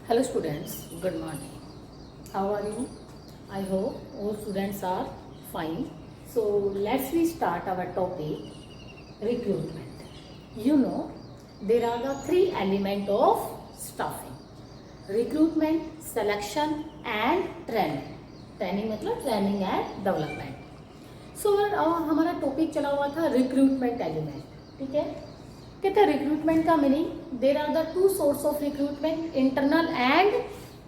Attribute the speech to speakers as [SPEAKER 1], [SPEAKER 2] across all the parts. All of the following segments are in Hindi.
[SPEAKER 1] Hello students, good morning. How are you? I hope all students are fine. So let's we start our topic recruitment. You know there are the three elements of staffing: recruitment, selection and training. Training मतलब training and development. So हमारा टॉपिक चला हुआ था रिक्रूटमेंट एलिमेंट. ठीक है, कहते हैं रिक्रूटमेंट का meaning there are the two source of recruitment, internal and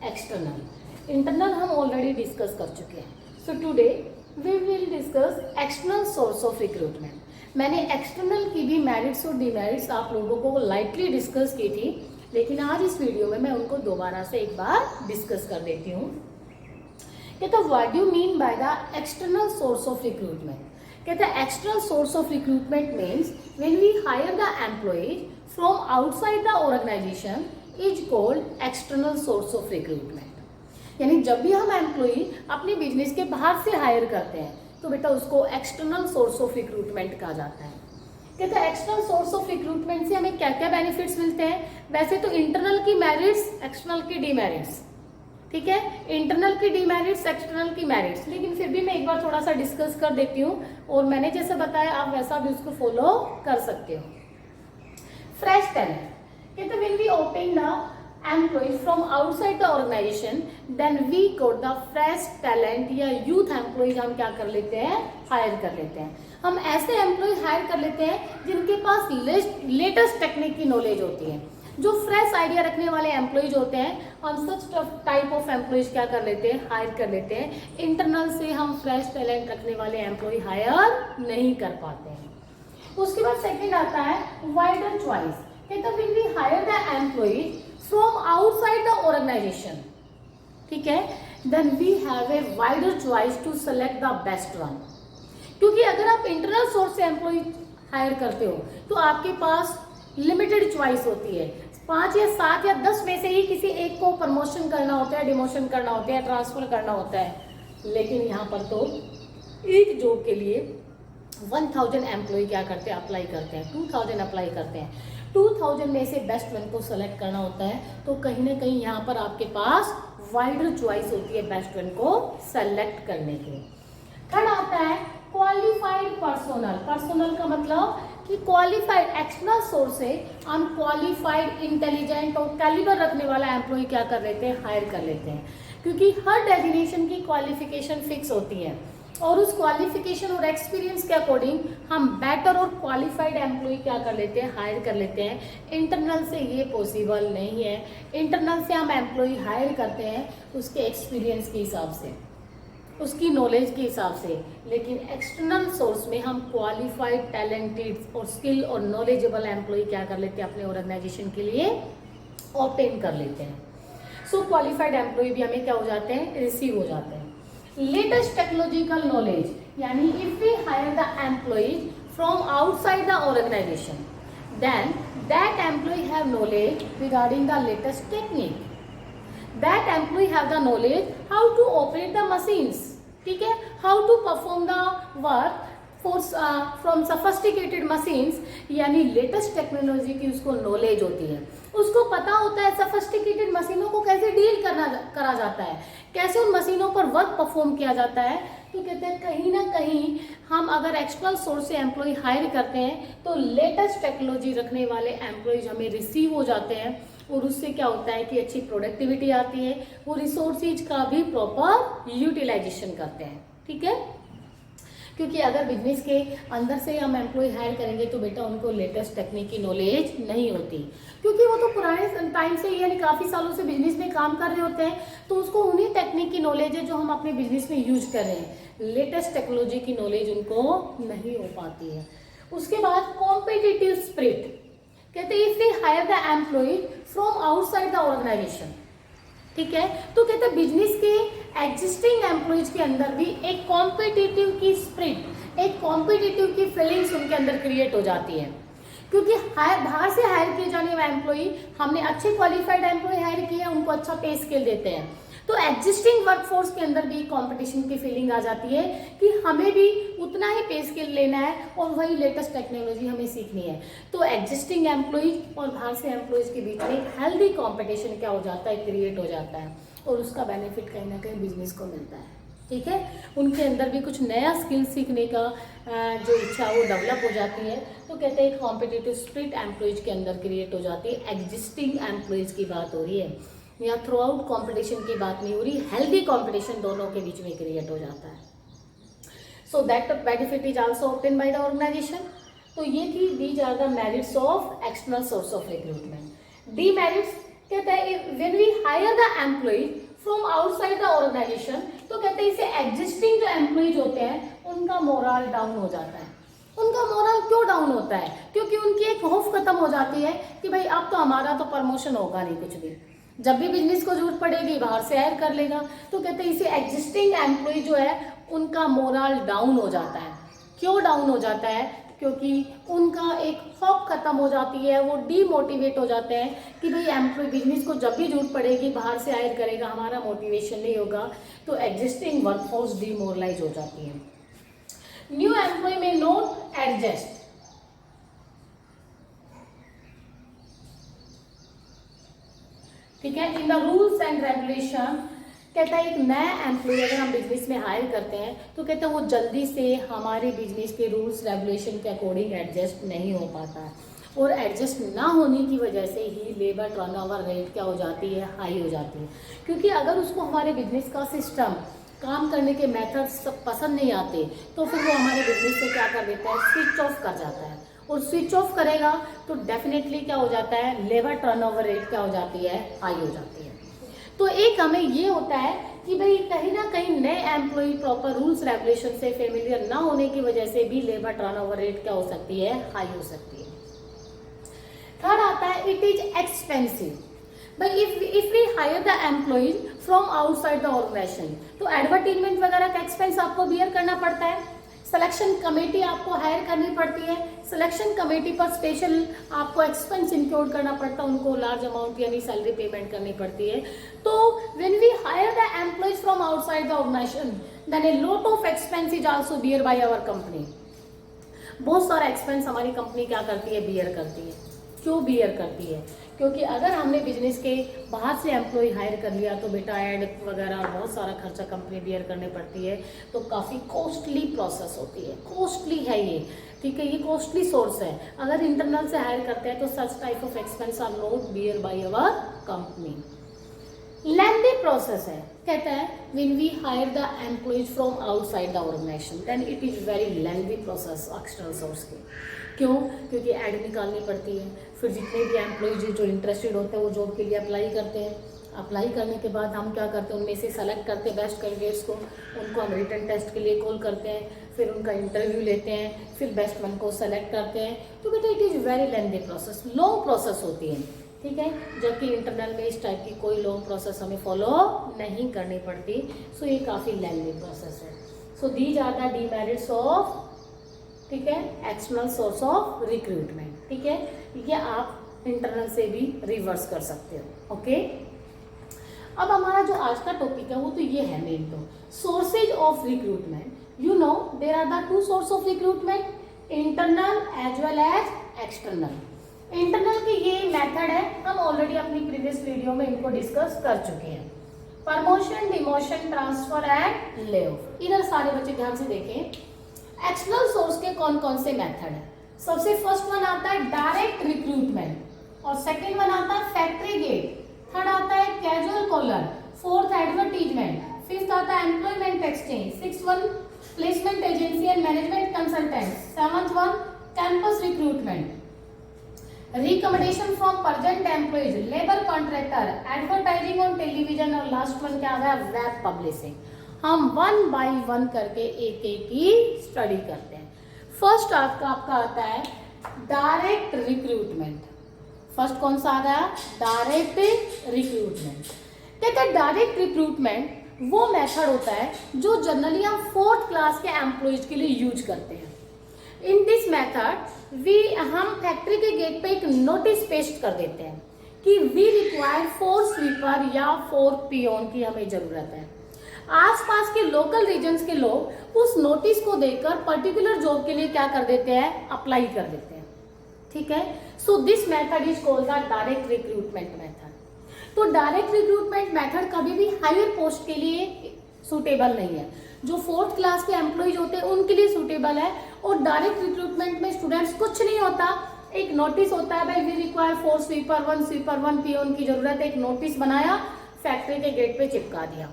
[SPEAKER 1] external. Internal हम ऑलरेडी डिस्कस कर चुके हैं. So today we will discuss external source of recruitment. मैंने एक्सटर्नल की भी मेरिट्स और डिमेरिट्स आप लोगों को लाइटली डिस्कस की थी, लेकिन आज इस वीडियो में मैं उनको दोबारा से एक बार डिस्कस कर देती हूँ. कहता what do mean by the external source of recruitment. कहता है external source of recruitment means when we hire the employees from outside the organisation is called external source of recruitment. यानी जब भी हम एम्प्लॉय अपने बिजनेस के बाहर से हायर करते हैं तो बेटा उसको एक्सटर्नल सोर्स ऑफ रिक्रूटमेंट कहा जाता है. कहता है एक्सटर्नल सोर्स ऑफ रिक्रूटमेंट से हमें क्या क्या बेनिफिट्स मिलते हैं. वैसे तो इंटरनल की मेरिट्स, एक्सटर्नल की डीमेरिट्स. ठीक है, इंटरनल की डीमेरिट्स, एक्सटर्नल की मेरिट्स, लेकिन फिर भी मैं एक बार थोड़ा सा डिस्कस कर देती हूँ और मैंने जैसे बताया आप वैसा भी उसको फॉलो कर सकते हो. Fresh talent. कहते when we open the employ from outside the organisation then we got the fresh talent या यूथ एम्प्लॉयज हम क्या कर लेते हैं, हायर कर लेते हैं. हम ऐसे एम्प्लॉय हायर कर लेते हैं जिनके पास लेटेस्ट टेक्निक की नॉलेज होती है. जो फ्रेश आइडिया रखने वाले एम्प्लॉयज होते हैं हम सच टाइप ऑफ एम्प्लॉयज क्या कर लेते हैं, हायर कर लेते हैं. इंटरनल से हम फ्रेश टैलेंट रखने वाले एम्प्लॉय हायर नहीं कर पाते हैं. उसके बाद सेकंड आता है वाइडर चॉइस. कहता है when we hire the employees from outside the organisation, ठीक है, then we have a wider choice to select the best one. क्योंकि अगर आप इंटरनल सोर्स से एम्प्लॉय हायर करते हो तो आपके पास लिमिटेड चॉइस होती है. 5 या 7 या 10 में से ही किसी एक को प्रमोशन करना होता है, डिमोशन करना होता है, ट्रांसफर करना होता है. लेकिन यहाँ पर तो एक जॉब के लिए 1000 एम्प्लॉय क्या करते हैं, अप्लाई करते हैं, 2000 अप्लाई करते हैं. 2000 में से बेस्ट वन को सेलेक्ट करना होता है. तो कहीं ना कहीं यहाँ पर आपके पास वाइडर चॉइस होती है बेस्ट वन को सेलेक्ट करने के. थर्ड आता है क्वालिफाइड पर्सोनल. पर्सोनल का मतलब कि क्वालिफाइड एक्सटर्नल सोर्स से अनक्वालिफाइड, इंटेलिजेंट और कैलिबर रखने वाला एम्प्लॉय क्या कर लेते हैं, हायर कर लेते हैं. क्योंकि हर डेजिग्नेशन की क्वालिफिकेशन फिक्स होती है और उस क्वालिफिकेशन और एक्सपीरियंस के अकॉर्डिंग हम बेटर और क्वालिफाइड एम्प्लॉय क्या कर लेते हैं, हायर कर लेते हैं. इंटरनल से ये पॉसिबल नहीं है. इंटरनल से हम एम्प्लॉय हायर करते हैं उसके एक्सपीरियंस के हिसाब से, उसकी नॉलेज के हिसाब से. लेकिन एक्सटर्नल सोर्स में हम क्वालिफाइड, टैलेंटेड और स्किल और नॉलेजेबल एम्प्लॉय क्या कर लेते हैं, अपने ऑर्गेनाइजेशन के लिए ऑब्टेन कर लेते हैं. सो क्वालिफाइड एम्प्लॉय भी हमें क्या हो जाते हैं, रिसीव हो जाते हैं. लेटेस्ट टेक्नोलॉजिकल नॉलेज, यानी if we hire the employ from outside the organisation then that employee have knowledge regarding the latest technique. That employee have the knowledge how to operate the machines, ठीक है, how to perform the work for from sophisticated machines. यानी लेटेस्ट टेक्नोलॉजी की उसको नॉलेज होती है, उसको पता होता है सफिस्टिकेटेड मशीनों को कैसे डील करा जाता है, कैसे उन मशीनों पर वर्क परफॉर्म किया जाता है. तो कहते हैं कहीं ना कहीं हम अगर एक्सटर्नल सोर्स से एम्प्लॉय हायर करते हैं तो लेटेस्ट टेक्नोलॉजी रखने वाले एम्प्लॉयज हमें रिसीव हो जाते हैं और उससे क्या होता है कि अच्छी प्रोडक्टिविटी आती है, वो रिसोर्सेज का भी प्रॉपर यूटिलाइजेशन करते हैं. ठीक है, क्योंकि अगर बिजनेस के अंदर से हम एम्प्लॉय हायर करेंगे तो बेटा उनको लेटेस्ट टेक्निक की नॉलेज नहीं होती, क्योंकि वो तो पुराने टाइम से यानी काफ़ी सालों से बिजनेस में काम कर रहे होते हैं. तो उसको उन्हीं टेक्निक की नॉलेज है जो हम अपने बिजनेस में यूज कर रहे हैं. लेटेस्ट टेक्नोलॉजी की नॉलेज उनको नहीं हो पाती है. उसके बाद कॉम्पिटिटिव स्पिरिट. कहते हैं if we hire the employ from outside the organisation, ठीक है, तो कहते हैं बिजनेस के एग्जिस्टिंग एम्प्लॉयज के अंदर भी एक कॉम्पिटिटिव की स्पिरिट, एक कॉम्पिटिटिव की फीलिंग्स उनके अंदर क्रिएट हो जाती है. क्योंकि बाहर से हायर किए जाने वाले एम्प्लॉय, हमने अच्छे क्वालिफाइड एम्प्लॉय हायर किए हैं, उनको अच्छा पे स्केल देते हैं. तो एग्जिस्टिंग वर्कफोर्स के अंदर भी कंपटीशन की फीलिंग आ जाती है कि हमें भी उतना ही पे स्केल लेना है और वही लेटेस्ट टेक्नोलॉजी हमें सीखनी है। तो एग्जिस्टिंग एम्प्लॉइज और बाहर से एम्प्लॉइज के बीच में हेल्दी कंपटीशन क्या हो जाता है, क्रिएट हो जाता है और उसका बेनिफिट कहीं ना कहीं बिजनेस को मिलता है। ठीक है, उनके अंदर भी कुछ नया स्किल सीखने का जो इच्छा वो डेवलप हो जाती है। तो कहते हैं कॉम्पिटिटिव स्पिरिट एम्प्लॉइज के अंदर क्रिएट हो जाती है। एग्जिस्टिंग एम्प्लॉइज की बात हो रही है, या थ्रू आउट कॉम्पिटिशन की बात नहीं हो रही, हेल्दी कॉम्पिटिशन दोनों के बीच में क्रिएट हो जाता है। So that benefit is also obtain by the organisation. तो ये थी these are the merits of external source of recruitment. Demerits कहता है when we hire the employ from outside the organisation, तो कहते हैं इसे एग्जिस्टिंग जो एम्प्लॉयज होते हैं उनका मोरल डाउन हो जाता है। उनका मोरल क्यों डाउन होता है? क्योंकि उनकी एक होप खत्म हो जाती है कि भाई अब तो हमारा तो प्रमोशन होगा नहीं कुछ भी, जब भी बिजनेस को जरूरत पड़ेगी बाहर से हायर कर लेगा। तो कहते हैं इसे एग्जिस्टिंग एम्प्लॉय जो है उनका मोरल डाउन हो जाता है। क्यों डाउन हो जाता है? क्योंकि उनका एक होप खत्म हो जाती है, वो डीमोटिवेट हो जाते हैं कि भाई एम्प्लॉय बिजनेस को जब भी जरूरत पड़ेगी बाहर से हायर करेगा, हमारा मोटिवेशन नहीं होगा। तो एग्जिस्टिंग वर्कफोर्स डीमोरलाइज हो जाती है। न्यू एम्प्लॉय में नॉट एडजस्ट, ठीक है, in the rules and regulation. कहता है एक नया एम्प्लॉय अगर हम बिजनेस में हायर करते हैं तो कहते हैं वो जल्दी से हमारे बिजनेस के रूल्स रेगुलेशन के अकॉर्डिंग एडजस्ट नहीं हो पाता है, और एडजस्ट ना होने की वजह से ही लेबर टर्नओवर रेट क्या हो जाती है, हाई हो जाती है। क्योंकि अगर उसको हमारे बिजनेस का सिस्टम, काम करने के मेथड्स पसंद नहीं आते तो फिर वो हमारे बिजनेस से क्या कर देता है, स्विच ऑफ कर जाता है। और स्विच ऑफ करेगा तो डेफिनेटली क्या हो जाता है, लेबर टर्नओवर रेट क्या हो जाती है, हाई हो जाती है। तो एक हमें ये होता है कि भाई कहीं ना कहीं नए एम्प्लॉय प्रॉपर रूल्स रेगुलेशन से फेमिलियर ना होने की वजह से भी लेबर टर्नओवर रेट क्या हो सकती है, हाई हो सकती है। थर्ड आता है इट इज एक्सपेंसिव। भाई if we hire the employees from outside the organisation तो एडवर्टीजमेंट वगैरह का एक्सपेंस आपको बियर करना पड़ता है। सिलेक्शन कमेटी आपको हायर करनी पड़ती है, सिलेक्शन कमेटी पर स्पेशल आपको एक्सपेंस इंक्लूड करना पड़ता है, उनको लार्ज अमाउंट यानी सैलरी पेमेंट करनी पड़ती है। तो when we hire the employees from outside the organisation then a lot of expense is also bear by our company. बहुत सारा एक्सपेंस हमारी कंपनी क्या करती है, बियर करती है। क्यों बियर करती है? क्योंकि अगर हमने बिजनेस के बाहर से एम्प्लॉय हायर कर लिया तो बेटा ऐड वगैरह और बहुत सारा खर्चा कंपनी बियर करने पड़ती है, तो काफ़ी कॉस्टली प्रोसेस होती है, कॉस्टली है ये, ठीक है, ये कॉस्टली सोर्स है। अगर इंटरनल से हायर करते हैं तो such type of expense are not bear by our company. Lengthy process है, कहता है when we hire the employees from outside the organisation then it is very lengthy process external source की। क्यों? क्योंकि ऐड निकालनी पड़ती है, फिर जितने भी एम्प्लॉइज जो इंटरेस्टेड होते हैं वो जॉब के लिए अप्लाई करते हैं। अप्लाई करने के बाद हम क्या करते हैं, उनमें से सेलेक्ट करते हैं बेस्ट कैंडिडेट्स को, उनको हम रिटन टेस्ट के लिए कॉल करते हैं, फिर उनका इंटरव्यू लेते हैं, फिर बेस्ट वन को सेलेक्ट करते हैं। तो बेटा it is very lengthy process, long process होती है, ठीक है। जबकि इंटरनल में इस टाइप की कोई लॉन्ग प्रोसेस हमें फॉलो नहीं करनी पड़ती। सो ये काफ़ी लेंथी प्रोसेस है। So these are the demerits of, ठीक है, एक्सटर्नल सोर्स ऑफ रिक्रूटमेंट, ठीक है। ये आप इंटरनल से भी रिवर्स कर सकते हो, ओके। अब हमारा जो आज का टॉपिक है वो तो ये है मेन, तो sources of recruitment. You know there are the two source of recruitment, internal as well as external. Internal की ये मेथड है, हम ऑलरेडी अपनी प्रीवियस वीडियो में इनको डिस्कस कर चुके हैं। Promotion, demotion, transfer and lay off. इधर सारे बच्चे ध्यान से देखें, एक्सटर्नल सोर्स के कौन कौन से मेथड है। सबसे फर्स्ट वन आता है डायरेक्ट रिक्रूटमेंट, और सेकंड वन आता है फैक्ट्री गेट, थर्ड आता है casual caller, fourth advertisement, fifth आता है employment exchange, sixth one placement agency and management consultant, seventh one campus recruitment, recommendation from present employees, labour contractor, advertising on television, और लास्ट वन क्या है, वेब पब्लिशिंग। हम वन बाय वन करके एक एक की स्टडी करते हैं। फर्स्ट आपका आता है डायरेक्ट रिक्रूटमेंट। फर्स्ट कौन सा आ गया, डायरेक्ट रिक्रूटमेंट। कहते हैं डायरेक्ट रिक्रूटमेंट वो मेथड होता है जो जनरली हम फोर्थ क्लास के एम्प्लॉयज के लिए यूज करते हैं। इन दिस मेथड हम फैक्ट्री के गेट पे एक नोटिस पेस्ट कर देते हैं कि वी रिक्वायर 4 स्वीपर या 4 पियोन की हमें जरूरत है। आसपास के लोकल रीजन्स के लोग उस नोटिस को देखकर पर्टिकुलर जॉब के लिए क्या कर देते हैं, अप्लाई कर देते हैं। ठीक है, सो this method is called the direct recruitment method. तो डायरेक्ट रिक्रूटमेंट मेथड कभी भी हायर पोस्ट के लिए सूटेबल नहीं है। जो 4th क्लास के एम्प्लॉइज होते हैं उनके लिए सूटेबल है। और डायरेक्ट रिक्रूटमेंट में स्टूडेंट्स कुछ नहीं होता, एक नोटिस होता है, भाई वी रिक्वायर 4 स्वीपर 1 पियोन की जरूरत है। एक नोटिस बनाया, फैक्ट्री के गेट पे चिपका दिया।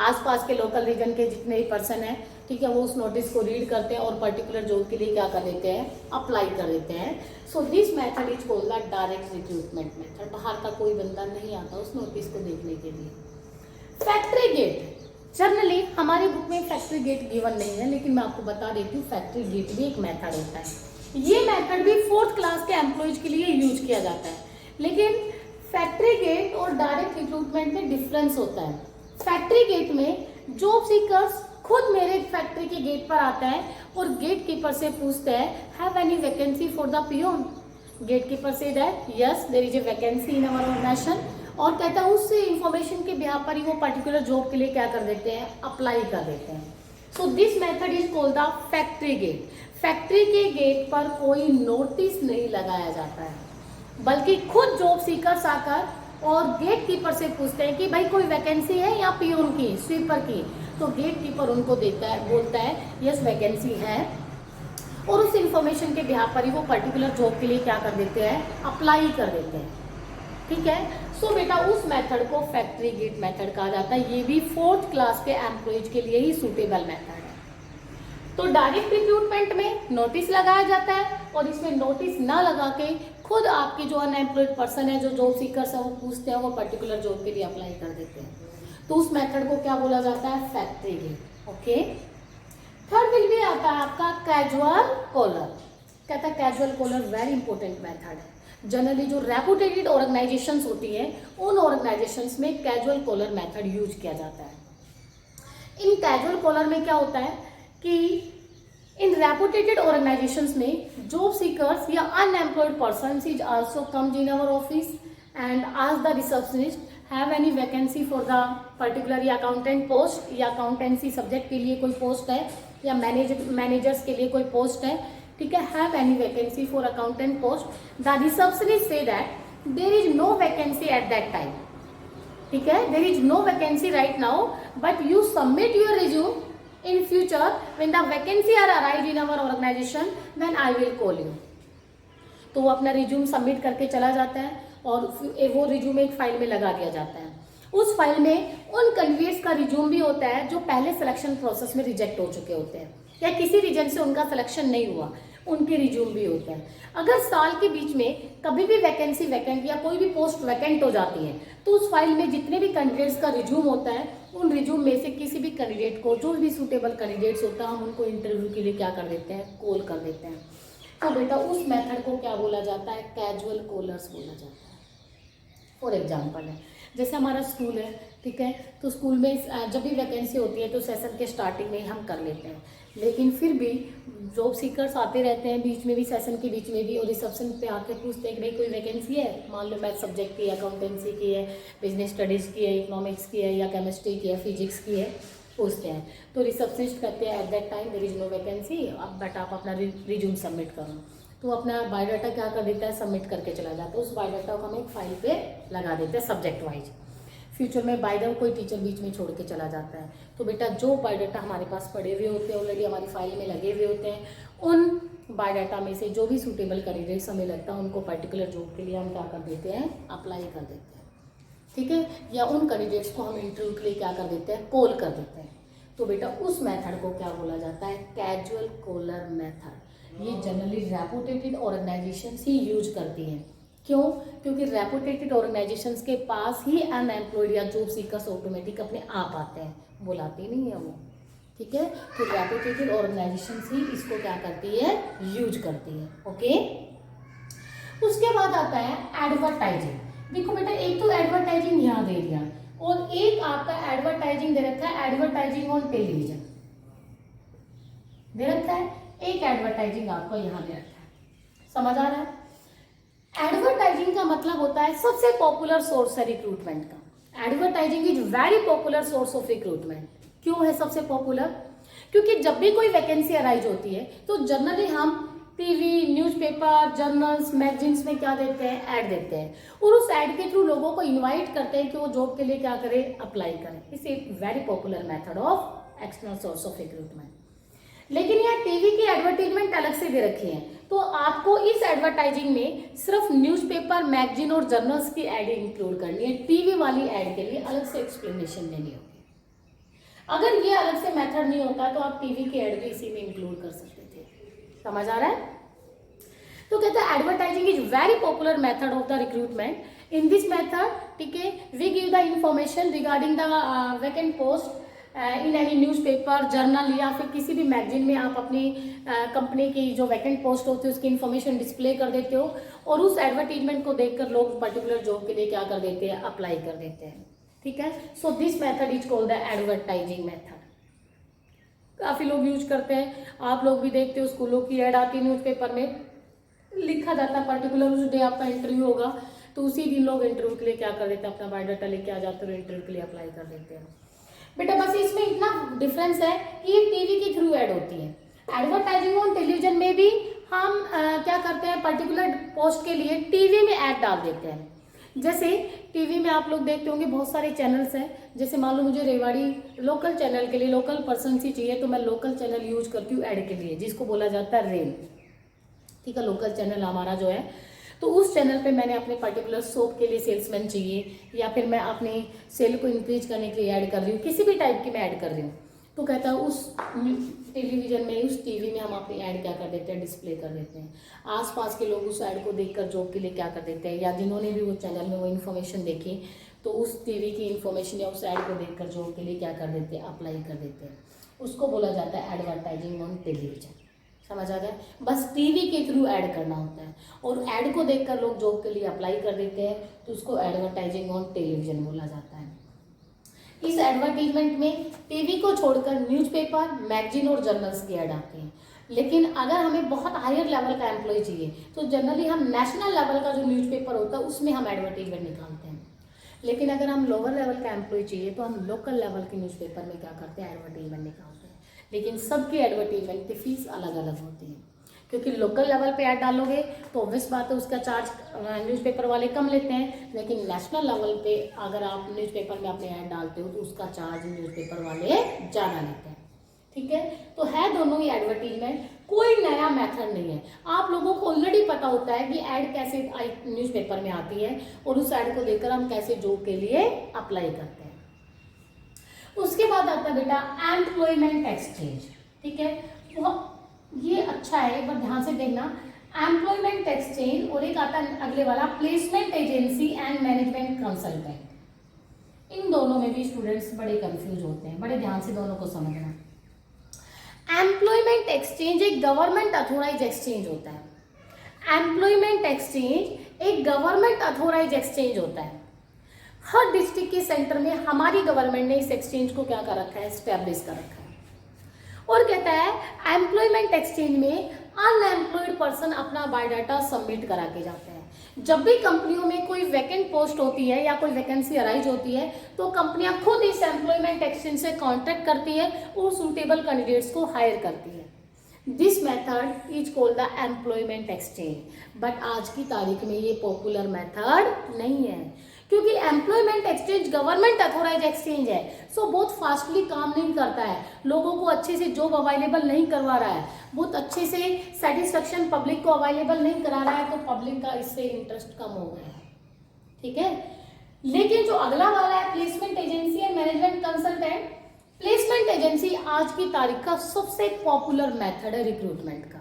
[SPEAKER 1] आसपास के लोकल रीजन के जितने भी पर्सन है, ठीक है, वो उस नोटिस को रीड करते हैं और पर्टिकुलर जॉब के लिए क्या कर देते हैं, अप्लाई कर देते हैं। So this method is called the direct recruitment method. बाहर का कोई बंदा नहीं आता उस नोटिस को देखने के लिए। फैक्ट्री गेट, जनरली हमारी बुक में फैक्ट्री गेट गिवन नहीं है, लेकिन मैं आपको बता देती हूँ फैक्ट्री गेट भी एक मेथड होता है। ये मेथड भी 4th क्लास के एम्प्लॉयज के लिए यूज किया जाता है। लेकिन फैक्ट्री गेट और डायरेक्ट रिक्रूटमेंट में डिफरेंस होता है। फैक्ट्री गेट में जॉब सीकर्स खुद मेरे फैक्ट्री के गेट पर आता है और गेट कीपर से पूछते हैं, have any vacancy for the peon. Gate keeper से that yes there is a vacancy in our organisation, और कहता है उससे इंफॉर्मेशन के बिहार पर ही वो पर्टिकुलर जॉब के लिए क्या कर देते हैं, अप्लाई कर देते हैं। So this method is called the factory gate. Factory के गेट पर कोई नोटिस नहीं लगाया जाता है, बल्कि खुद जॉब सीकर्स आकर और गेट कीपर से पूछते हैं कि भाई कोई वैकेंसी है या पियोन की, स्वीपर की। तो गेट कीपर उनको देता है, बोलता है यस वैकेंसी है, और उस इंफॉर्मेशन के बिहार पर ही वो पर्टिकुलर जॉब के लिए क्या कर देते हैं, अप्लाई कर देते हैं। ठीक है, सो बेटा उस मेथड को फैक्ट्री गेट मेथड कहा जाता है। ये भी 4th क्लास के एम्प्लॉयज के लिए ही सूटेबल मेथड है। तो डायरेक्ट रिक्रूटमेंट में नोटिस लगाया जाता है, और इसमें नोटिस ना लगा के खुद आपके जो अनएम्प्लॉयड पर्सन है, जो जॉब सीकर्स है, वो पूछते हैं, वो पर्टिकुलर जॉब के लिए अप्लाई कर देते हैं। तो उस मेथड को क्या बोला जाता है, factory gate. Okay, third will भी आता है आपका कैजुअल कॉलर। कहता है casual caller very important method है। जनरली जो रेपुटेटेड ऑर्गेनाइजेशंस होती हैं, उन ऑर्गेनाइजेशंस में कैजुअल कॉलर मेथड यूज किया जाता है। इन कैजुअल कॉलर में क्या होता है कि इन रेपुटेटेड ऑर्गेनाइजेशंस में जॉब सीकर्स या unemployed persons is also comes in our office and ask the receptionist have any vacancy for the particular या अकाउंटेंट पोस्ट, या अकाउंटेंसी सब्जेक्ट के लिए कोई पोस्ट है, या मैनेजर्स के लिए कोई पोस्ट है, ठीक है, have any vacancy for accountant post. The receptionist से that there is no vacancy at that time, ठीक है, there is no vacancy right now, but you submit your resume in future when the vacancy are arise in our organization then I will call you। तो वो अपना रिज्यूम सबमिट करके चला जाता है और वो रिज्यूम एक फाइल में लगा दिया जाता है। उस फाइल में उन कैंडिडेट्स का रिज्यूम भी होता है जो पहले सिलेक्शन प्रोसेस में रिजेक्ट हो चुके होते हैं, या किसी रीजन से उनका सिलेक्शन नहीं हुआ, उनके रिज्यूम भी होते हैं। अगर साल के बीच में कभी भी वैकेंसी वैकेंट या कोई भी पोस्ट वैकेंट हो जाती है, तो उस फाइल में जितने भी कैंडिडेट्स का रिज्यूम होता है, उन रिज्यूम में से किसी भी कैंडिडेट को, जो भी सूटेबल कैंडिडेट्स होता है, हम उनको इंटरव्यू के लिए क्या कर देते हैं, कॉल कर देते हैं। तो बेटा उस मेथड को क्या बोला जाता है, कैजुअल कॉलर्स बोला जाता है। फॉर एग्जाम्पल है, जैसे हमारा स्कूल है, ठीक है, तो स्कूल में जब भी वैकेंसी होती है तो सेशन के स्टार्टिंग में हम कर लेते हैं, लेकिन फिर भी जॉब सीकर्स आते रहते हैं बीच में भी, सेशन के बीच में भी, और रिसेप्शन पे आके पूछते हैं कि भाई कोई वैकेंसी है, मान लो मैथ सब्जेक्ट की है, अकाउंटेंसी की है, बिजनेस स्टडीज़ की है, इकोनॉमिक्स की है, या केमिस्ट्री की है, फिजिक्स की है, पूछते हैं। तो रिसेप्शनिस्ट कहते हैं at that time there is no vacancy, अब बट आप अपना रिज्यूम सबमिट करो। तो अपना बायोडाटा क्या कर देता है, सबमिट करके चला जाता है। उस बायोडाटा को हम एक फाइल पे लगा देते हैं सब्जेक्ट वाइज। फ्यूचर में बाय द वे कोई टीचर बीच में छोड़ के चला जाता है, तो बेटा जो बायोडाटा हमारे पास पड़े हुए होते हैं, ऑलरेडी हमारी फाइल में लगे हुए होते हैं, उन बायोडाटा में से जो भी सूटेबल कैंडिडेट्स हमें लगता है उनको पर्टिकुलर जॉब के लिए हम क्या कर देते हैं, अप्लाई कर देते हैं, ठीक है, या उन कैंडिडेट्स को हम इंटरव्यू के लिए क्या कर देते हैं, कॉल कर देते हैं। तो बेटा उस मेथड को क्या बोला जाता है, कैजुअल कॉलर मेथड। ये जनरली रेपुटेटेड ऑर्गेनाइजेशंस ही यूज करती हैं। क्यों? क्योंकि रेपुटेटेड ऑर्गेनाइजेशंस के पास ही अनएम्प्लॉयड या जॉब सीकर्स ऑटोमेटिक अपने आप आते हैं, बुलाते नहीं है वो, ठीक है। तो रेपुटेटेड ऑर्गेनाइजेशंस ही इसको क्या करती है, यूज करती है। ओके, उसके बाद आता है एडवर्टाइजिंग। देखो बेटा, एक तो एडवर्टाइजिंग यहाँ दे दिया, और एक आपका एडवर्टाइजिंग दे रखा है, एडवर्टाइजिंग ऑन टेलीविजन दे रखा है, एक एडवर्टाइजिंग आपको यहाँ दे रखा है। समझ आ रहा है? एडवर्टाइजिंग का मतलब होता है सबसे पॉपुलर सोर्स है रिक्रूटमेंट का। Advertising is very popular source of recruitment. क्यों है सबसे पॉपुलर? क्योंकि जब भी कोई वैकेंसी अराइज होती है तो जनरली हम टीवी, न्यूज़पेपर, जर्नल्स, मैगजीन्स में क्या देते हैं? ऐड देते हैं, और उस ऐड के थ्रू लोगों को इनवाइट करते हैं कि वो जॉब के लिए क्या करें? अप्लाई करें। It's a very popular method of external source of recruitment. लेकिन यहाँ टीवी की एडवर्टीजमेंट अलग से दे रखी है, तो आपको इस एडवर्टाइजिंग में सिर्फ न्यूज़पेपर, मैगजीन और जर्नल्स की एड इंक्लूड करनी है। टीवी वाली एड के लिए अलग से एक्सप्लेनेशन देनी होगी। अगर ये अलग से मेथड नहीं होता तो आप टीवी की एड भी इसी में इंक्लूड कर सकते थे। समझ आ रहा है? तो कहता है advertising is very popular method of the recruitment. In this method, ठीक है, we give the information regarding the vacant post in any newspaper, journal या फिर किसी भी मैगजीन में आप अपनी कंपनी की जो वैकेंट पोस्ट होती है उसकी इन्फॉर्मेशन डिस्प्ले कर देते हो, और उस एडवर्टीजमेंट को देखकर लोग पर्टिकुलर जॉब के लिए क्या कर देते हैं? अप्लाई कर देते हैं। ठीक है, सो this method is called the advertising method. काफ़ी लोग यूज करते हैं, आप लोग भी देखते हो, स्कूलों की ऐड आती है न्यूज़पेपर में, लिखा जाता है पर्टिकुलर उस डे आपका इंटरव्यू होगा, तो उसी दिन लोग इंटरव्यू के लिए क्या कर देते हैं? अपना बायोडाटा लेके आ जाते हैं और इंटरव्यू के लिए अप्लाई कर देते हैं। बेटा बस इसमें इतना डिफरेंस है कि ये टीवी के थ्रू ऐड होती है। एडवर्टाइजिंग ऑन टेलीविजन में भी हम क्या करते हैं? पर्टिकुलर पोस्ट के लिए टीवी में ऐड डाल देते हैं। जैसे टीवी में आप लोग देखते होंगे बहुत सारे चैनल्स हैं, जैसे मान लो मुझे रेवाड़ी लोकल चैनल के लिए लोकल पर्सन ही चाहिए, तो मैं लोकल चैनल यूज करती हूँ ऐड के लिए, जिसको बोला जाता है रेल। ठीक है, लोकल चैनल हमारा जो है, तो उस चैनल पे मैंने अपने पर्टिकुलर सोप के लिए सेल्समैन चाहिए, या फिर मैं अपनी सेल को इंक्रीज करने के लिए ऐड कर रही हूँ, किसी भी टाइप की मैं ऐड कर रही हूँ, तो कहता है उस टेलीविजन में, उस टीवी में हम अपनी ऐड क्या कर देते हैं? डिस्प्ले कर देते हैं। आसपास के लोग उस ऐड को देखकर जॉब के लिए क्या कर देते हैं, या जिन्होंने भी वो चैनल में वो इन्फॉर्मेशन देखी, तो उस टीवी की इन्फॉर्मेशन या उस ऐड को देखकर जॉब के लिए क्या कर देते हैं? अप्लाई कर देते हैं। उसको बोला जाता है एडवर्टाइजिंग ऑन टेलीविजन। समझ आ गया? बस टीवी के थ्रू ऐड करना होता है, और ऐड को देखकर लोग जॉब के लिए अप्लाई कर देते हैं, तो उसको एडवर्टाइजिंग ऑन टेलीविजन बोला जाता है। इस एडवर्टीजमेंट में टीवी को छोड़कर न्यूज़पेपर, मैगजीन और जर्नल्स की ऐड आती है। लेकिन अगर हमें बहुत हायर लेवल का एम्प्लॉय चाहिए तो जनरली हम नेशनल लेवल का जो न्यूज़पेपर होता है उसमें हम एडवर्टीजमेंट निकालते हैं। लेकिन अगर हम लोअर लेवल का एम्प्लॉय चाहिए तो हम लोकल लेवल के न्यूज़पेपर में क्या करते हैं? एडवर्टीजमेंट निकालते हैं। लेकिन सबकी एडवर्टीजमेंट की फीस अलग अलग होती है, क्योंकि लोकल लेवल पे ऐड डालोगे तो ऑब्वियस बात है उसका चार्ज न्यूज़पेपर वाले कम लेते हैं, लेकिन नेशनल लेवल पे अगर आप न्यूज़पेपर में अपने ऐड डालते हो तो उसका चार्ज न्यूज़पेपर वाले ज़्यादा लेते हैं। ठीक है, तो है दोनों ही एडवर्टीजमेंट, कोई नया मेथड नहीं है। आप लोगों को ऑलरेडी पता होता है कि ऐड कैसे न्यूज़पेपर में आती है, और उस ऐड को देखकर हम कैसे जॉब के लिए अप्लाई करते हैं। उसके बाद आता है बेटा एम्प्लॉयमेंट एक्सचेंज। ठीक है, ये अच्छा है, एक बार ध्यान से देखना। एम्प्लॉयमेंट एक्सचेंज, और एक आता है अगले वाला placement agency and management consultant. इन दोनों में भी स्टूडेंट्स बड़े कंफ्यूज होते हैं, बड़े ध्यान से दोनों को समझना। एम्प्लॉयमेंट एक्सचेंज एक गवर्नमेंट अथोराइज एक्सचेंज होता है। एम्प्लॉयमेंट एक्सचेंज एक गवर्नमेंट अथोराइज एक्सचेंज होता है। हर डिस्ट्रिक्ट के सेंटर में हमारी गवर्नमेंट ने इस एक्सचेंज को क्या कर रखा है? एस्टैब्लिश कर रखा है। और कहता है एम्प्लॉयमेंट एक्सचेंज में अनएम्प्लॉयड पर्सन अपना बायोडाटा सबमिट करा के जाते हैं। जब भी कंपनियों में कोई वैकेंट पोस्ट होती है या कोई वैकेंसी अराइज होती है तो कंपनियां खुद इस एम्प्लॉयमेंट एक्सचेंज से कॉन्टैक्ट करती है और सूटेबल कैंडिडेट्स को हायर करती है। This method is called the employment exchange, but आज की तारीख में ये पॉपुलर मेथड नहीं है, क्योंकि employment exchange government authorise exchange है, सो बहुत फास्टली काम नहीं करता है, लोगों को अच्छे से जॉब अवेलेबल नहीं करवा रहा है, बहुत अच्छे से सेटिस्फेक्शन पब्लिक को अवेलेबल नहीं करा रहा है, तो पब्लिक का इससे इंटरेस्ट कम हो गया है। ठीक है, लेकिन जो अगला वाला है placement agency and management consultant, placement agency आज की तारीख का सबसे पॉपुलर मेथड है रिक्रूटमेंट का।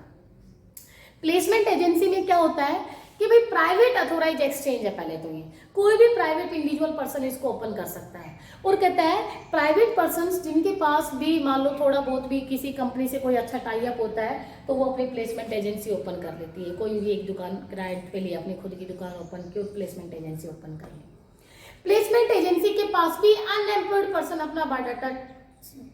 [SPEAKER 1] प्लेसमेंट एजेंसी में क्या होता है कि भाई प्राइवेट अथोराइज एक्सचेंज है। पहले तो ये कोई भी प्राइवेट इंडिविजुअल पर्सन इसको ओपन कर सकता है, और कहता है प्राइवेट पर्सन्स जिनके पास भी मान लो थोड़ा बहुत भी किसी कंपनी से कोई अच्छा टाई अप होता है तो वो अपनी प्लेसमेंट एजेंसी ओपन कर लेती है। कोई भी एक दुकान किराए पे लिए अपनी खुद की दुकान ओपन की और प्लेसमेंट एजेंसी ओपन कर ली। प्लेसमेंट एजेंसी के पास भी अनएम्प्लॉयड पर्सन अपना बायोडाटा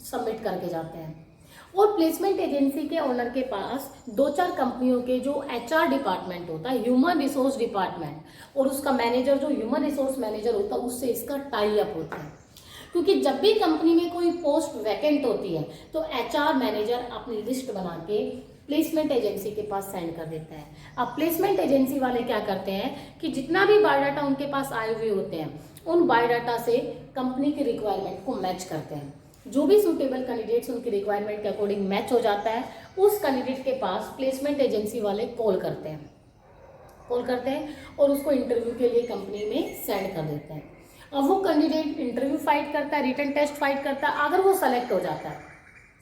[SPEAKER 1] सबमिट करके जाते हैं, और प्लेसमेंट एजेंसी के ओनर के पास 2-4 कंपनियों के जो HR डिपार्टमेंट होता है, ह्यूमन रिसोर्स डिपार्टमेंट, और उसका मैनेजर जो ह्यूमन रिसोर्स मैनेजर होता है उससे इसका टाई अप होता है। क्योंकि जब भी कंपनी में कोई पोस्ट वैकेंट होती है तो HR मैनेजर अपनी लिस्ट बना के प्लेसमेंट एजेंसी के पास सेंड कर देता है। अब प्लेसमेंट एजेंसी वाले क्या करते हैं कि जितना भी बायोडाटा उनके पास आए हुए होते हैं उन बायोडाटा से कंपनी की रिक्वायरमेंट को मैच करते हैं। जो भी सूटेबल कैंडिडेट्स उनकी रिक्वायरमेंट के अकॉर्डिंग मैच हो जाता है उस कैंडिडेट के पास प्लेसमेंट एजेंसी वाले कॉल करते हैं और उसको इंटरव्यू के लिए कंपनी में सेंड कर देते हैं। अब वो कैंडिडेट इंटरव्यू फाइट करता है, रिटन टेस्ट फाइट करता है, अगर वो सेलेक्ट हो जाता है,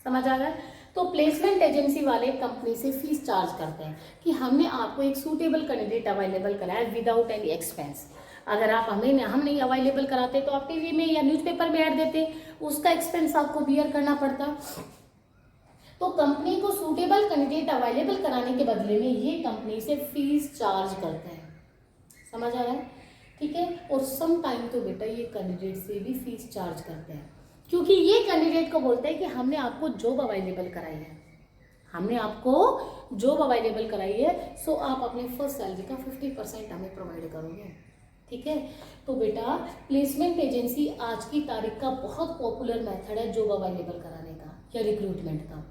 [SPEAKER 1] समझ आ गया, तो प्लेसमेंट एजेंसी वाले कंपनी से फीस चार्ज करते हैं कि हमने आपको एक सूटेबल कैंडिडेट अवेलेबल कराया विदाउट एनी एक्सपेंस। अगर आप हम नहीं अवेलेबल कराते तो आप टीवी में या न्यूज़पेपर में ऐड देते, उसका एक्सपेंस आपको बियर करना पड़ता। तो कंपनी को सूटेबल कैंडिडेट अवेलेबल कराने के बदले में ये कंपनी से फीस चार्ज करते हैं, समझ आ रहा है, ठीक है। और सम टाइम तो बेटा ये कैंडिडेट से भी फीस चार्ज करते हैं, क्योंकि ये कैंडिडेट को बोलते हैं कि हमने आपको जॉब अवेलेबल कराई है, सो आप अपने फर्स्ट सैलरी का 50% हमें प्रोवाइड करोगे, ठीक है। तो बेटा प्लेसमेंट एजेंसी आज की तारीख का बहुत पॉपुलर मेथड है जॉब अवेलेबल कराने का या रिक्रूटमेंट का।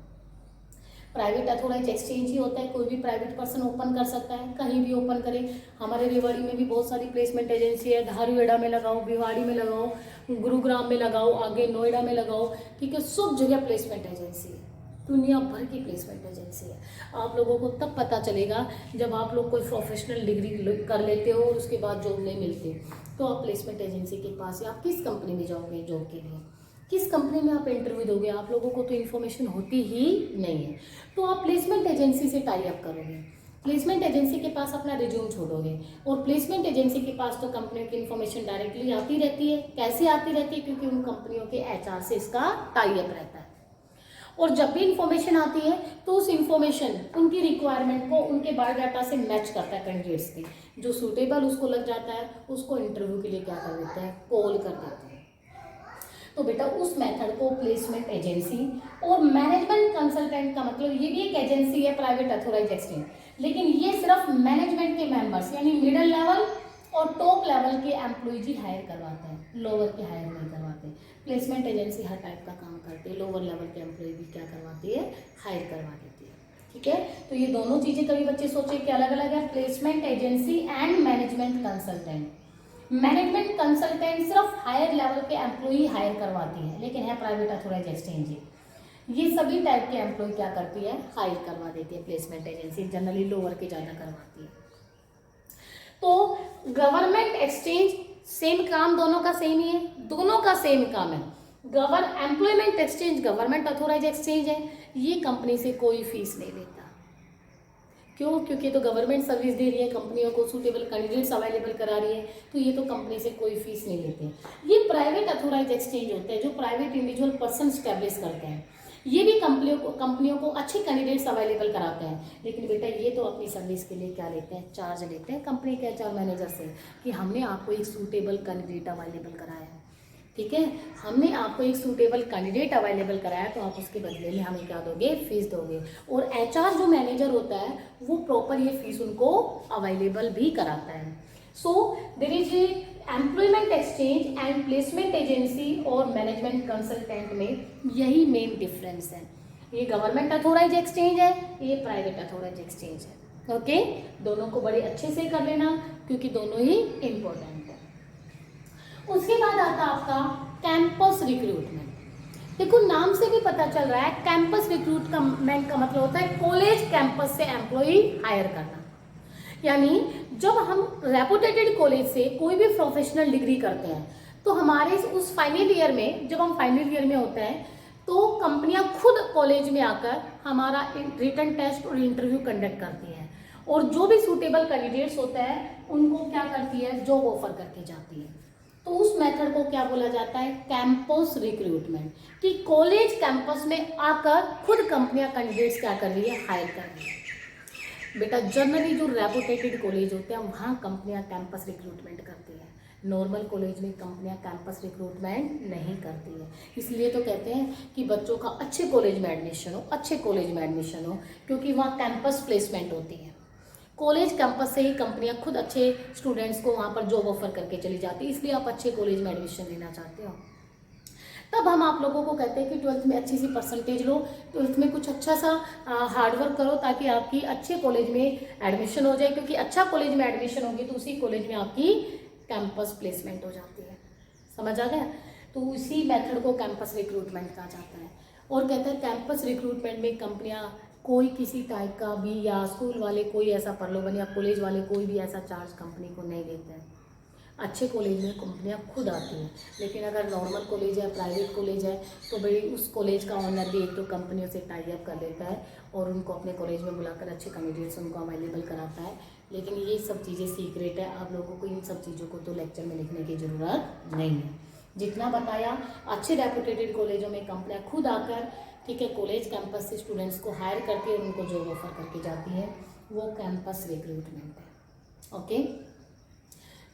[SPEAKER 1] प्राइवेट अथॉराइज एक्सचेंज ही होता है, कोई भी प्राइवेट पर्सन ओपन कर सकता है, कहीं भी ओपन करे। हमारे रेवाड़ी में भी बहुत सारी प्लेसमेंट एजेंसी है, धारूहेड़ा में लगाओ, भिवाड़ी में लगाओ, गुरुग्राम में लगाओ, आगे नोएडा में लगाओ, ठीक है, सब जगह प्लेसमेंट एजेंसी है, दुनिया भर की प्लेसमेंट एजेंसी है। आप लोगों को तब पता चलेगा जब आप लोग कोई प्रोफेशनल डिग्री कर लेते हो और उसके बाद जॉब नहीं मिलती, तो आप प्लेसमेंट एजेंसी के पास या आप किस कंपनी में जाओगे जॉब के लिए, किस कंपनी में आप इंटरव्यू दोगे, आप लोगों को तो इन्फॉर्मेशन होती ही नहीं है। तो आप प्लेसमेंट एजेंसी से टाई अप करोगे, प्लेसमेंट एजेंसी के पास अपना रिज्यूम छोड़ोगे, और प्लेसमेंट एजेंसी के पास तो कंपनियों की इन्फॉर्मेशन डायरेक्टली आती रहती है। कैसे आती रहती है? क्योंकि उन कंपनियों के HR से इसका टाई अप रहता है। और जब भी इंफॉर्मेशन आती है तो उस इंफॉर्मेशन उनकी रिक्वायरमेंट को उनके बायोडाटा से मैच करता है कैंडिडेट्स की, जो सूटेबल उसको लग जाता है उसको इंटरव्यू के लिए क्या कर देते हैं, कॉल कर देते हैं। तो बेटा उस मेथड को प्लेसमेंट एजेंसी और मैनेजमेंट कंसल्टेंट का मतलब ये भी एक एजेंसी है प्राइवेट अथॉराइज एक्सचेंज, लेकिन ये सिर्फ मैनेजमेंट के मेंबर्स यानी मिडिल लेवल और टॉप लेवल के एम्प्लॉयज ही हायर करवाते हैं, लोअर के हायर नहीं करवाते। प्लेसमेंट एजेंसी हर टाइप का काम करती है, लोअर लेवल के एम्प्लॉय भी क्या करवाती है, हायर करवा देती है, ठीक है। तो ये दोनों चीजें कभी बच्चे सोचे कि अलग अलग है, placement agency and management consultant. Management consultant सिर्फ हायर लेवल के एम्प्लॉय हायर करवाती है, लेकिन है प्राइवेट अथॉराइज एक्सचेंज ये सभी टाइप के एम्प्लॉय क्या करती है, हायर करवा देती है। प्लेसमेंट एजेंसी जनरली लोअर के ज़्यादा करवाती है। तो गवर्नमेंट एक्सचेंज सेम काम, दोनों का सेम ही है, दोनों का सेम काम है। Employment exchange government authorise exchange है, ये कंपनी से कोई फीस नहीं लेता। क्यों? क्योंकि तो गवर्नमेंट सर्विस दे रही है, कंपनियों को सूटेबल कैंडिडेट्स अवेलेबल करा रही है, तो ये तो कंपनी से कोई फीस नहीं लेते। ये प्राइवेट अथॉराइज एक्सचेंज होते हैं जो प्राइवेट इंडिविजुअल पर्सन स्टैब्लिश करते हैं। ये भी कंपनियों को अच्छे कैंडिडेट्स अवेलेबल कराते हैं, लेकिन बेटा ये तो अपनी सर्विस के लिए क्या लेते हैं, चार्ज लेते हैं कंपनी के HR मैनेजर से कि हमने आपको एक सूटेबल कैंडिडेट अवेलेबल कराया है, ठीक है, हमने आपको एक सूटेबल कैंडिडेट अवेलेबल कराया, तो आप उसके बदले में हमें क्या दोगे, फीस दोगे। और HR जो मैनेजर होता है वो प्रॉपर ये फीस उनको अवेलेबल भी कराता है। So there is a employment exchange and placement agency और मैनेजमेंट कंसल्टेंट में यही मेन डिफरेंस है। ये गवर्नमेंट अथॉराइज एक्सचेंज है, ये प्राइवेट अथॉराइज एक्सचेंज है। ओके, दोनों को बड़े अच्छे से कर लेना क्योंकि दोनों ही इंपॉर्टेंट है। उसके बाद आता आपका कैंपस रिक्रूटमेंट। देखो नाम से भी पता चल रहा है, कैंपस रिक्रूटमेंट का मतलब होता है कॉलेज कैंपस से एम्प्लॉय हायर करना। यानी जब हम रेपुटेटेड कॉलेज से कोई भी प्रोफेशनल डिग्री करते हैं तो हमारे उस फाइनल ईयर में, जब हम फाइनल ईयर में होते हैं तो कंपनियां खुद कॉलेज में आकर हमारा रिटन टेस्ट और इंटरव्यू कंडक्ट करती हैं, और जो भी सूटेबल कैंडिडेट्स होते हैं उनको क्या करती है, जॉब ऑफर करके जाती है। तो उस मेथड को क्या बोला जाता है, कैंपस रिक्रूटमेंट, कि कॉलेज कैंपस में आकर खुद कंपनियां कैंडिडेट्स क्या कर रही है, हायर कर रही है। बेटा जनरली जो रेपुटेटेड कॉलेज होते हैं वहाँ कंपनियां कैंपस रिक्रूटमेंट करती हैं, नॉर्मल कॉलेज में कंपनियां कैंपस रिक्रूटमेंट नहीं करती है। इसलिए तो कहते हैं कि बच्चों का अच्छे कॉलेज में एडमिशन हो, अच्छे कॉलेज में एडमिशन हो, क्योंकि वहाँ कैंपस प्लेसमेंट होती है। कॉलेज कैंपस से ही कंपनियां खुद अच्छे स्टूडेंट्स को वहाँ पर जॉब ऑफर करके चली जाती है। इसलिए आप अच्छे कॉलेज में एडमिशन लेना चाहते हो, तब हम आप लोगों को कहते हैं कि 12th में अच्छी सी परसेंटेज लो, 12th में कुछ अच्छा सा हार्डवर्क करो ताकि आपकी अच्छे कॉलेज में एडमिशन हो जाए, क्योंकि अच्छा कॉलेज में एडमिशन होगी तो उसी कॉलेज में आपकी कैंपस प्लेसमेंट हो जाती है। समझ आ गया? तो इसी मेथड को कैंपस रिक्रूटमेंट कहा जाता है। और कहते हैं कैंपस रिक्रूटमेंट में कंपनियां कोई किसी टाइप का भी, या स्कूल वाले कोई ऐसा प्रलोभन, या कॉलेज वाले कोई भी ऐसा चार्ज कंपनी को नहीं देते हैं। अच्छे कॉलेज में कंपनियां खुद आती हैं, लेकिन अगर नॉर्मल कॉलेज है, प्राइवेट कॉलेज है, तो भाई उस कॉलेज का ऑनर भी एक दो कंपनियों से टाई अप कर लेता है और उनको अपने कॉलेज में बुलाकर अच्छे कैंडिडेट्स उनको अवेलेबल कराता है। लेकिन ये सब चीज़ें सीक्रेट है, आप लोगों को इन सब चीज़ों को तो लेक्चर में लिखने की ज़रूरत नहीं है। जितना बताया, अच्छे रेपुटेटेड कॉलेजों में कंपनियाँ खुद आकर, ठीक है, कॉलेज कैंपस से स्टूडेंट्स को हायर करके और उनको जॉब ऑफर करके जाती है, वो कैंपस रिक्रूटमेंट है। ओके,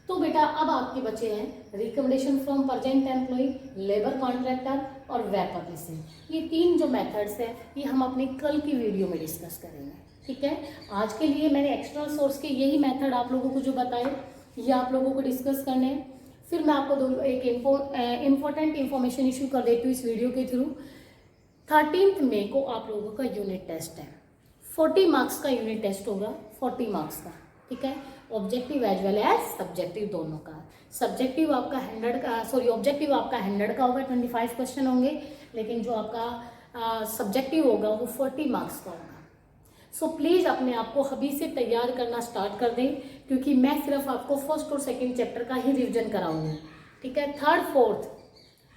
[SPEAKER 1] तो बेटा अब आपके बचे हैं recommendation from present employee, labour contractor और वेब पब्लिशिंग। ये तीन जो मेथड्स हैं ये हम अपनी कल की वीडियो में डिस्कस करेंगे। ठीक है, आज के लिए मैंने एक्सटर्नल सोर्स के यही मेथड आप लोगों को जो बताए ये आप लोगों को डिस्कस करने हैं। फिर मैं आपको एक इम्पोर्टेंट इन्फॉर्मेशन इशू कर देती हूँ इस वीडियो के थ्रू। 13 मई को आप लोगों का यूनिट टेस्ट है, 40 मार्क्स का यूनिट टेस्ट होगा, 40 मार्क्स का। ठीक है, objective as well as subjective दोनों का। सब्जेक्टिव आपका 100 का, सॉरी ऑब्जेक्टिव आपका 100 का होगा, 25 क्वेश्चन होंगे, लेकिन जो आपका सब्जेक्टिव होगा वो 40 मार्क्स का होगा। सो प्लीज़ अपने आप को अभी से तैयार करना स्टार्ट कर दें, क्योंकि मैं सिर्फ आपको फर्स्ट और सेकेंड चैप्टर का ही रिविजन कराऊंगी। ठीक है, third fourth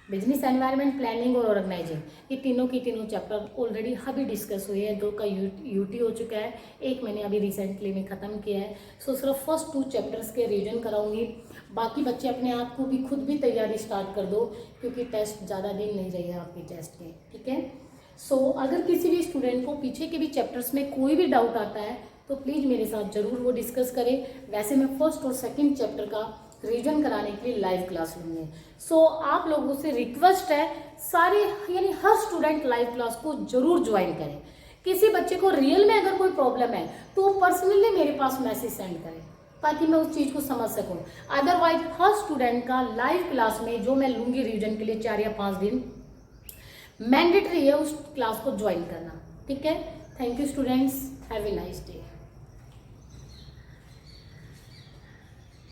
[SPEAKER 1] business environment, planning और ऑर्गेनाइजिंग, ये तीनों की तीनों चैप्टर ऑलरेडी अभी डिस्कस हुए हैं। 2 का यूटी हो चुका है, 1 मैंने अभी रिसेंटली में ख़त्म किया है। सो सिर्फ फर्स्ट 2 चैप्टर्स के रिविजन कराऊंगी। बाकी बच्चे अपने आप को भी खुद भी तैयारी स्टार्ट कर दो, क्योंकि टेस्ट ज़्यादा दिन नहीं रहेगा आपके टेस्ट के। ठीक है, सो अगर किसी भी स्टूडेंट को पीछे के भी चैप्टर्स में कोई भी डाउट आता है तो प्लीज़ मेरे साथ ज़रूर वो डिस्कस करें। वैसे मैं फर्स्ट और सेकेंड चैप्टर का रिविजन कराने के लिए लाइव क्लास लूँगी। सो आप लोगों से रिक्वेस्ट है, सारे यानी हर स्टूडेंट लाइव क्लास को जरूर ज्वाइन करें। किसी बच्चे को रियल में अगर कोई प्रॉब्लम है तो वो पर्सनली मेरे पास मैसेज सेंड करें ताकि मैं उस चीज़ को समझ सकूं। अदरवाइज हर स्टूडेंट का लाइव क्लास में जो मैं लूँगी रिविजन के लिए 4 या 5 दिन मैंडेटरी है उस क्लास को ज्वाइन करना। ठीक है, thank you students, have a nice day.